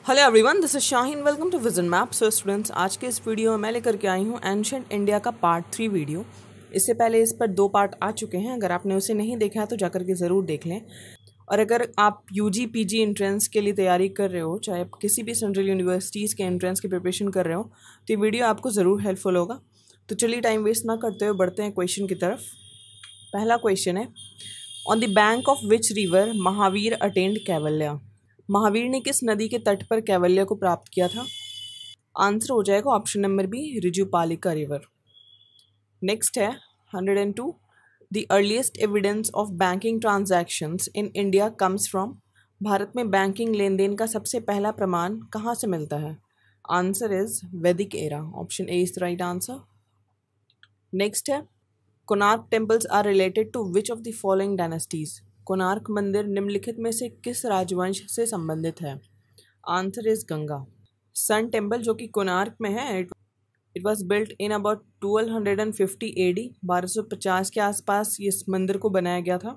Hello everyone, this is Shaheen. Welcome to vision map. So students, आज के इस video में मैं लेकर के आई हूँ एंशिएंट इंडिया का पार्ट 3 वीडियो। इससे पहले इस पर 2 पार्ट आ चुके हैं। अगर आपने उसे नहीं देखा है तो जाकर के ज़रूर देख लें। और अगर आप यूजी पीजी एंट्रेंस के लिए तैयारी कर रहे हो, चाहे आप किसी भी सेंट्रल यूनिवर्सिटीज़ के एंट्रेंस की प्रिपरेशन कर रहे हो, तो ये वीडियो आपको ज़रूर हेल्पफुल होगा। तो चलिए टाइम वेस्ट ना करते हुए बढ़ते हैं क्वेश्चन की तरफ। पहला क्वेश्चन है, on the bank of which river Mahavir attend Kaivalya. Mahavir ने किस नदी के तट पर कैवल्या को प्राप्त किया था? आंसर हो जाएगा option number B, रिजुपालिका river. Next है 102, the earliest evidence of banking transactions in India comes from. Bharat में बैंकिंग लेन देन का सबसे पहला प्रमाण कहाँ से मिलता है? Answer is Vedic era. Option A is the right answer. Next है, Konark temples are related to which of the following dynasties. Konark मंदिर निम्नलिखित में से किस राजवंश से संबंधित है? Answer is Ganga. Sun temple जो कि कोणार्क में है, it was built in about 1250 AD। 1250 के आसपास इस मंदिर को बनाया गया था।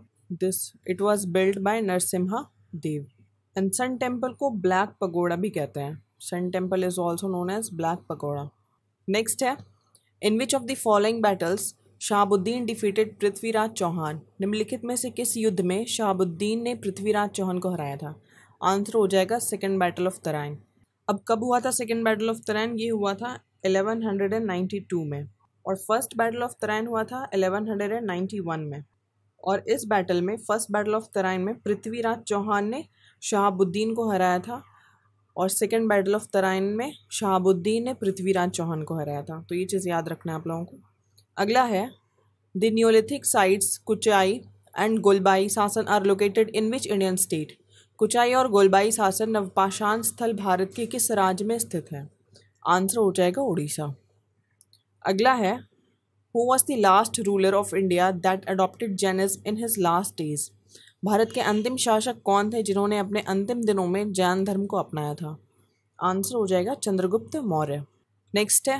It was built by Narasimha Dev. And sun temple को ब्लैक पगोड़ा भी कहते हैं। Sun temple is also known as black pagoda. Next है, in which of the following battles Shahabuddin defeated Prithviraj Chauhan. निम्नलिखित में से किस युद्ध में शहाबुद्दीन ने पृथ्वीराज चौहान को हराया था? आंसर हो जाएगा सेकेंड बैटल ऑफ तराइन। अब कब हुआ था सेकेंड बैटल ऑफ तराइन? ये हुआ था 1192 में, और फर्स्ट बैटल ऑफ तराइन हुआ था 1191 में। और इस बैटल में, फर्स्ट बैटल ऑफ तराइन में, पृथ्वीराज चौहान ने शहाबुद्दीन को हराया था, और सेकेंड बैटल ऑफ तराइन में शहाबुद्दीन ने पृथ्वीराज चौहान को हराया था। तो ये चीज़ याद रखना है आप लोगों को। अगला है, the neolithic sites Kuchai and Golbai Sasan are located in which Indian state. Kuchai और गोलबाई शासन नवपाषाण स्थल भारत के किस राज्य में स्थित है? आंसर हो जाएगा उड़ीसा। अगला है, who was the last ruler of India that adopted Jainism in his last days. Bharat के अंतिम शासक कौन थे जिन्होंने अपने अंतिम दिनों में जैन धर्म को अपनाया था? आंसर हो जाएगा चंद्रगुप्त मौर्य। नेक्स्ट है,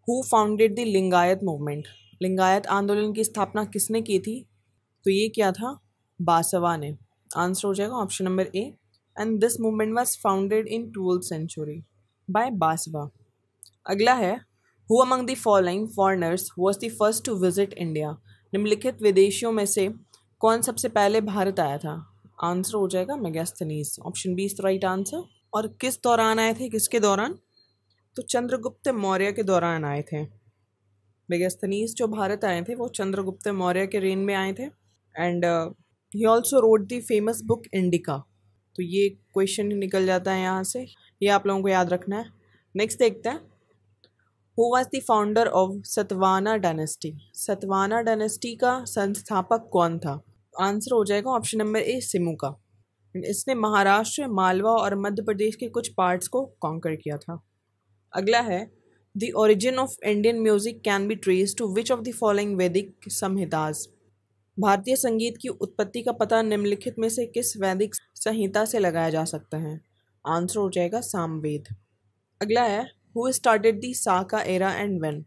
who founded the Lingayat movement. Lingayat आंदोलन की स्थापना किसने की थी? तो ये क्या था? बासवा ने। आंसर हो जाएगा option number A. And this movement was founded in 12th century by Basava. अगला है, who among the following foreigners was the first to visit India. निम्नलिखित विदेशियों में से कौन सबसे पहले भारत आया था? आंसर हो जाएगा Megasthenes. Option B is the right answer. और किस दौरान आए थे, किसके दौरान? तो चंद्रगुप्त मौर्य के दौरान आए थे। मेगास्थनीज जो भारत आए थे वो चंद्रगुप्त मौर्य के रेन में आए थे। And he also wrote the famous book indica. तो ये क्वेश्चन निकल जाता है यहाँ से, ये आप लोगों को याद रखना है। नेक्स्ट देखते हैं, who was the founder of Satavahana dynasty. Satavahana dynasty का संस्थापक कौन था? आंसर हो जाएगा ऑप्शन नंबर ए, सिमुका। इसने महाराष्ट्र, मालवा और मध्य प्रदेश के कुछ पार्ट्स को कॉन्कर किया था। अगला है, the origin of Indian music can be traced to which of the following Vedic Samhitas. भारतीय संगीत की उत्पत्ति का पता निम्नलिखित में से किस वैदिक संहिता से लगाया जा सकता है? आंसर हो जाएगा सामवेद। अगला है, who started the Saka era and when.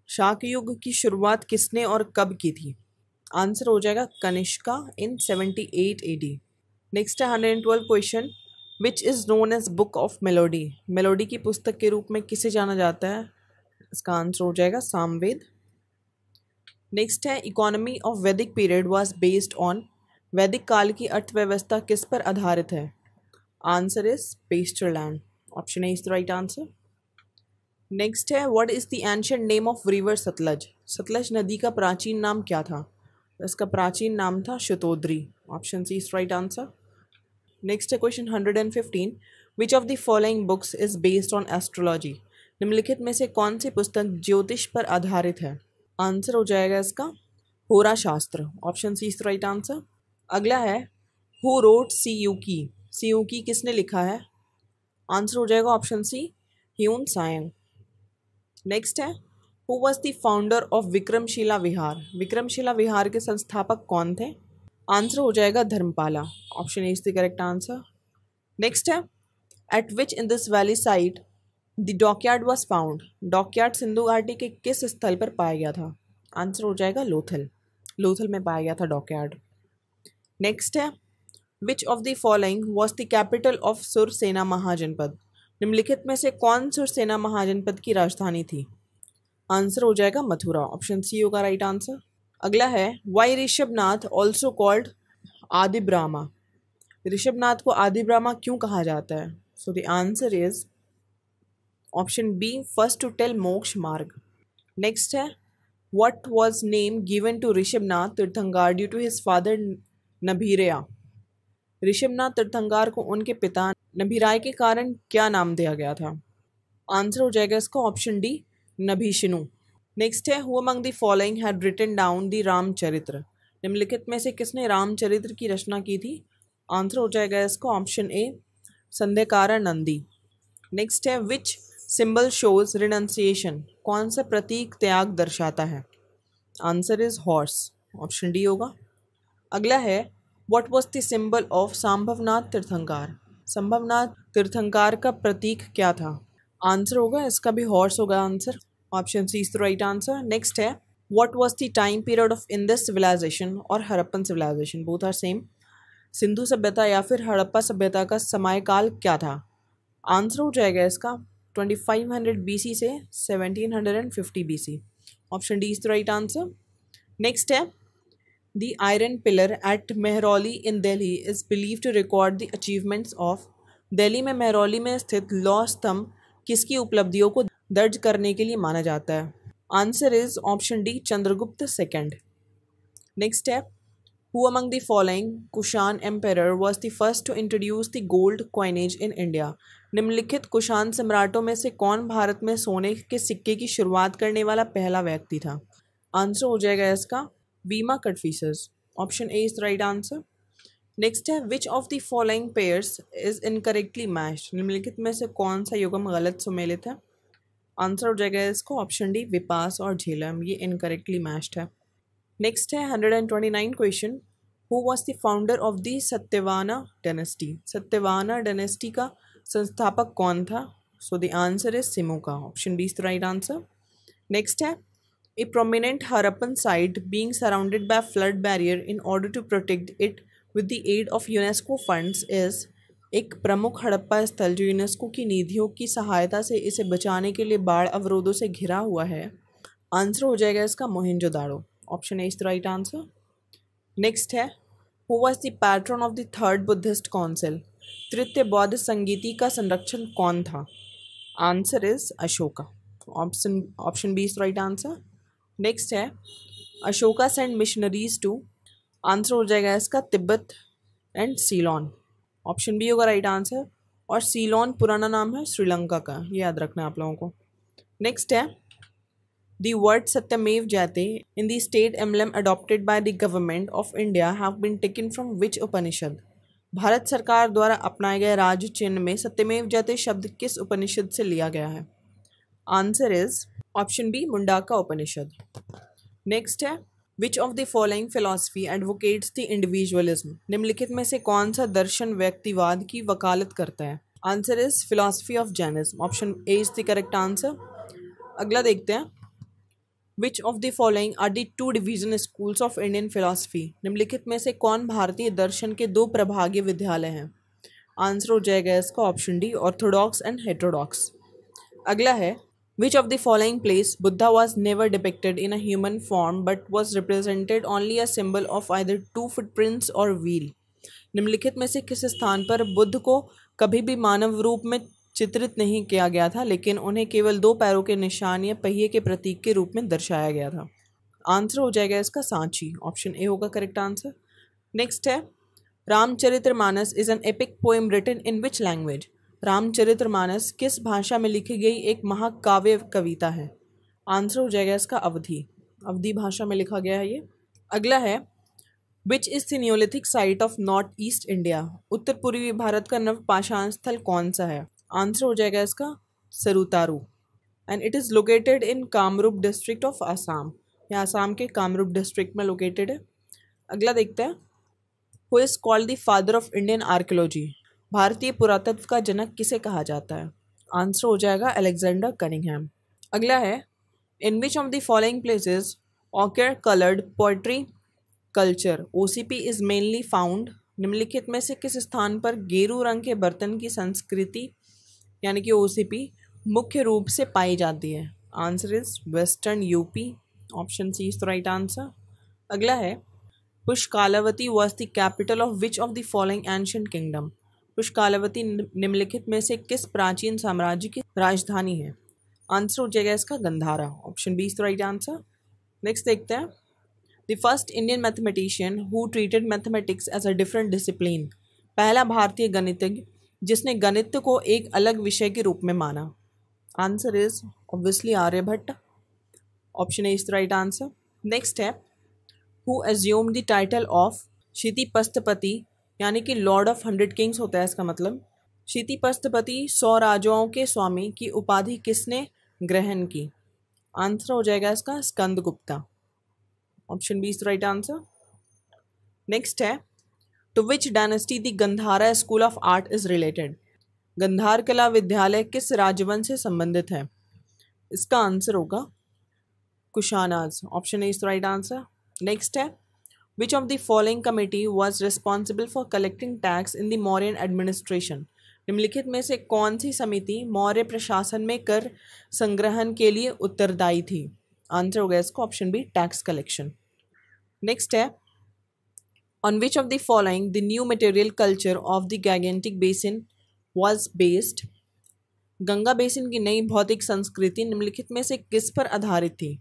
शाक युग की शुरुआत किसने और कब की थी? आंसर हो जाएगा कनिष्का इन 78 AD। नेक्स्ट है 112 question, which is known as book of melody. Melody की पुस्तक के रूप में किसे जाना जाता है? इसका आंसर हो जाएगा सामवेद। नेक्स्ट है, economy of Vedic period was based on. वैदिक काल की अर्थव्यवस्था किस पर आधारित है? Answer is pasture land. Option A is the right answer. Next है, what is the ancient name of river Sutlej. Sutlej नदी का प्राचीन नाम क्या था? इसका प्राचीन नाम था Shatudri. Option C is right answer. Next है question 115, which of the following books is based on astrology. निम्नलिखित में से कौन सी पुस्तक ज्योतिष पर आधारित है? आंसर हो जाएगा इसका Hora Shastra. Option C is the right answer. अगला है, हु रोट सीयूकी। सीयूकी किसने लिखा है? आंसर हो जाएगा option C, Hiuen Tsang. Next है, who was the founder of Vikramashila Vihara. Vikramashila Vihara के संस्थापक कौन थे? आंसर हो जाएगा Dharmapala. Option A is the correct answer. Next है, at which Indus valley site the dockyard was found. Dockyard सिंधु घाटी के किस स्थल पर पाया गया था? आंसर हो जाएगा लोथल। लोथल में पाया गया था डॉकयार्ड। नेक्स्ट है, which of the following was the capital of Surasena Mahajanapada? निम्नलिखित में से कौन सुरसेना महाजनपद की राजधानी थी? आंसर हो जाएगा मथुरा। ऑप्शन सी होगा राइट आंसर। अगला है वाई ऋषभनाथ ऑल्सो कॉल्ड आदि ब्राह्मा? ऋषभनाथ को आदि ब्राह्मा क्यों कहा जाता है? So the answer is option B first to tell Moksha Marg. Next है what was name given to Rishabhanath Tirthankar due to his father Nabhiraya? Rishabhanath Tirthankar को उनके पिता नभीराय के कारण क्या नाम दिया गया था? आंसर हो जाएगा इसका ऑप्शन डी नभीषणु। नेक्स्ट है who among the following had written down the Ramcharitra? निम्नलिखित में से किसने रामचरित्र की रचना की थी? आंसर हो जाएगा इसका ऑप्शन ए संध्याकारा नंदी। नेक्स्ट है विच सिंबल शोज रिनंसिएशन? कौन सा प्रतीक त्याग दर्शाता है? Answer is horse. Option D होगा। अगला है what was the symbol of Sambhavnath Tirthankar? Sambhavnath Tirthankar का प्रतीक क्या था? आंसर होगा इसका भी हॉर्स होगा answer. Option C is the right answer. Next है what was the time period of Indus civilization और Harappan civilization? Both are same. सिंधु सभ्यता या फिर हड़प्पा सभ्यता का समयकाल क्या था? आंसर हो जाएगा इसका 2500 BC से 1750 BC। Option D is the right answer. Next है the iron pillar at Mehrauli in Delhi is believe to record the achievements of? Delhi में मेहरौली में स्थित लौह स्तंभ किसकी उपलब्धियों को दर्ज करने के लिए माना जाता है? Answer is option D Chandragupta second. Next है who among the following Kushan emperor was the first to introduce the gold coinage in India? निम्नलिखित कुषाण सम्राटों में से कौन भारत में सोने के सिक्के की शुरुआत करने वाला पहला व्यक्ति था? आंसर हो जाएगा इसका Vima Kadphises. Option A is the right answer. Next है which of the following pairs is incorrectly matched? निम्नलिखित में से कौन सा युग्म गलत सुमेलित है? आंसर हो जाएगा इसको ऑप्शन डी विपास और झेलम, ये इनकरेक्टली मैच्ड है। नेक्स्ट है 129 question who was the founder of the Satavahana dynasty? Satavahana dynasty का संस्थापक कौन था? So the answer is Simuka. Option B is the right answer. Next है a prominent Harappan site being surrounded by flood barrier in order to protect it with the aid of UNESCO funds is? एक प्रमुख हड़प्पा स्थल जो UNESCO की निधियों की सहायता से इसे बचाने के लिए बाढ़ अवरोधों से घिरा हुआ है। आंसर हो जाएगा इसका Mohenjodaro. Option A is the right answer. Next है who was the patron of the third Buddhist council? तृतीय बौद्ध संगीति का संरक्षण कौन था? Answer is Ashoka. Option B is the right answer. Next है Ashoka send missionaries to? Answer हो जाएगा इसका Tibet and Ceylon. Option B होगा राइट आंसर। और सीलोन पुराना नाम है श्रीलंका का, ये याद रखना है आप लोगों को। नेक्स्ट है the word Satyameva Jayate in the state emblem adopted by the government of India have been taken from which Upanishad? Bharat सरकार द्वारा अपनाए गए राज्य चिन्ह में सत्यमेव जयते शब्द किस उपनिषद से लिया गया है? Answer is option B Mundaka Upanishad. Next है which of the following philosophy advocates the individualism? निम्नलिखित में से कौन सा दर्शन व्यक्तिवाद की वकालत करता है? Answer is philosophy of Jainism. Option A is the correct answer. अगला देखते हैं which of the following are the two division schools of Indian philosophy? निम्नलिखित में से कौन भारतीय दर्शन के दो प्रभागीय विद्यालय हैं? आंसर हो जाएगा इसका option D Orthodox and heterodox. अगला है which of the following place Buddha was never depicted in a human form but was represented only a symbol of either two footprints or wheel? निम्नलिखित में से किस स्थान पर बुद्ध को कभी भी मानव रूप में चित्रित नहीं किया गया था लेकिन उन्हें केवल दो पैरों के निशान या पहिए के प्रतीक के रूप में दर्शाया गया था? आंसर हो जाएगा इसका सांची। ऑप्शन ए होगा करेक्ट आंसर। नेक्स्ट है Ramcharitmanas is an epic poem written in which language? Ramcharitmanas किस भाषा में लिखी गई एक महाकाव्य कविता है? आंसर हो जाएगा इसका अवधी भाषा में लिखा गया है ये। अगला है which is the neolithic site of north east India? उत्तर पूर्वी भारत का नवपाषाण स्थल कौन सा है? आंसर हो जाएगा इसका Sarutaru and it is located in Kamrup district of Assam. यह आसाम के कामरूप डिस्ट्रिक्ट में लोकेटेड है। अगला देखते हैं who is called the father of Indian archaeology? भारतीय पुरातत्व का जनक किसे कहा जाता है? आंसर हो जाएगा अलेक्जेंडर कनिंघम। अगला है in which of the following places ochre coloured pottery culture OCP is mainly found? निम्नलिखित में से किस स्थान पर गेरू रंग के बर्तन की संस्कृति यानी कि ओसीपी मुख्य रूप से पाई जाती है? Answer is western UP. Option C is the right answer. अगला है, Pushkalavati was the capital of which of the following ancient kingdom? Pushkalavati निम्नलिखित में से किस प्राचीन साम्राज्य की राजधानी है? आंसर हो जाएगा इसका Gandhara. Option B is the right answer. Next देखते हैं, the first Indian mathematician who treated mathematics as a different discipline. पहला भारतीय गणितज्ञ जिसने गणित को एक अलग विषय के रूप में माना। Answer is obviously Aryabhatta. Option A is the right answer. Next है, who assume the title of Kshitipasthapati यानी कि लॉर्ड ऑफ 100 किंग्स होता है इसका मतलब। क्षितिपस्थपति 100 राजाओं के स्वामी की उपाधि किसने ग्रहण की? आंसर हो जाएगा इसका Skandagupta. Option B is the right answer. Next है, to which dynasty the Gandhara school of art is related? Gandhara कला विद्यालय किस राजवंश से संबंधित है? इसका आंसर होगा Kushanas. Option A is the right answer. Next है, which of the following committee was responsible for collecting tax in the Mauryan administration? निम्नलिखित में से कौन सी समिति मौर्य प्रशासन में कर संग्रहण के लिए उत्तरदायी थी? आंसर हो गया इसको option B tax collection. Next है, on which of the following the new material culture of the Gangetic basin was based? Ganga basin की नई भौतिक संस्कृति निम्नलिखित में से किस पर आधारित थी?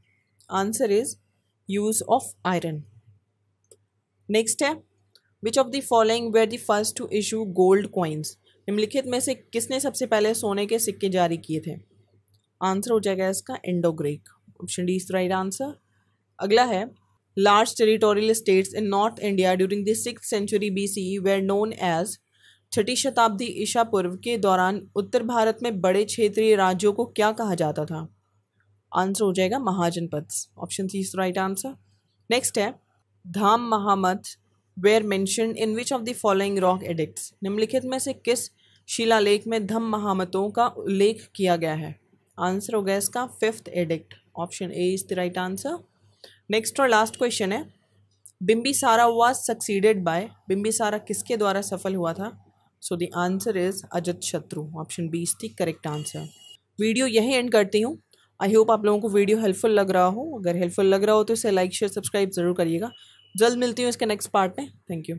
Answer is use of iron. Next है, which of the following were the first to issue gold coins? निम्नलिखित में से किसने सबसे पहले सोने के सिक्के जारी किए थे? आंसर हो जाएगा इसका Indo Greek. Option D is the right answer. अगला है, large territorial states in north India during the 6th century BCE were known as. 6ठी शताब्दी ईसा पूर्व के दौरान उत्तर भारत में बड़े क्षेत्रीय राज्यों को क्या कहा जाता था? आंसर हो जाएगा Mahajanapada. Option C is the right answer. Next है, Dhamma Mahamatta were mentioned in which of the following rock edicts? निम्नलिखित में से किस शिलालेख में धम्म महामतों का उल्लेख किया गया है? आंसर हो गया इसका 5th edict. Option A is the right answer. Next और लास्ट क्वेश्चन है, Bimbisara was succeeded by. Bimbisara किसके द्वारा सफल हुआ था? So the answer is Ajatashatru. Option B is the correct answer. Video यही एंड करती हूँ। आई होप आप लोगों को वीडियो हेल्पफुल लग रहा हो। अगर हेल्पफुल लग रहा हो तो इसे लाइक शेयर सब्सक्राइब जरूर करिएगा। जल्द मिलती हूँ इसके नेक्स्ट पार्ट में। Thank you.